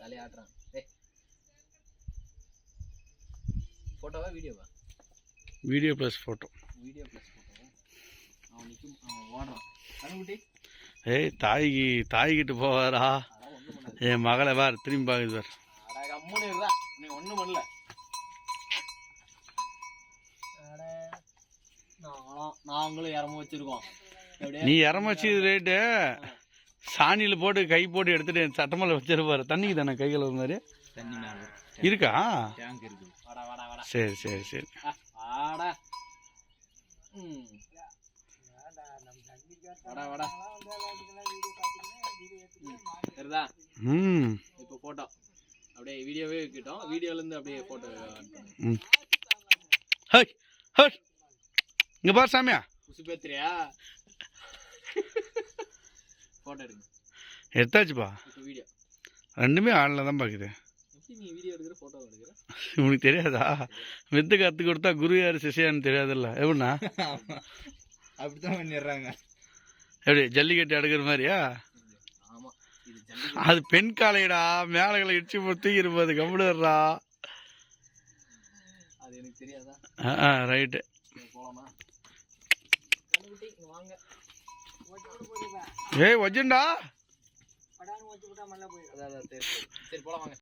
தலையாடுறான். போட்டோவா வீடியோவா? Video plus photo. Video plus ஃபோட்டோவா? அவன் நிற்கும், அவன் ஓடுறான். கண்ணுக்குட்டி ஏய் தாய்கிட்ட போவாரா? என் மகளை பார் திரும்பி பாக்குது பார். அம்மனு இருடா, நீ ஒன்றும் பண்ணல. நாங்களும் இறம வச்சிருக்கோம். நீ இறம வச்சு ரேட்டு சாணியில் போட்டு கை போட்டு எடுத்துட்டு சட்டமலை வச்சிருப்பாரு. தண்ணிக்கு தானே கை கழுவு மாதிரி தண்ணி மேல இருக்கா? டேங்க் இருக்கு. சரி சரி சரி. இப்போ போட்டோ அப்படியே வீடியோவே இருக்கட்டும். வீடியோல இருந்து அப்படியே போட்டோ. இங்க பாரு சாமியா, குசு பேத்துறியா? போட்டோ எடுங்க. எடுத்தாச்சுப்பா. இப்போ வீடியோ ரெண்டுமே ஆன்ல தான் பாக்குது. எப்படி நீ வீடியோ எடுக்கிற போட்டோ எடுக்கிற? உனக்கு தெரியாதா? வித்து கத்து கொடுத்தா குரு யாரு சிஷியான்னு தெரியாதுல்ல. எப்படின்னா அப்படித்தான் பண்ணிடுறாங்க. எப்படி ஜல்லிக்கட்டு எடுக்கிற மாதிரியா? ஆமா, அது பெண் காலைடா, மேலகளை இடிச்சு தூக்கி இருப்பது கம்ப்யூட்டர்ரா. அது எனக்கு தெரியாதா? ரைட்டு. போலாமா? வாங்க. ஏய் வஜ்ஜண்டா. சரி போலாம் வாங்க.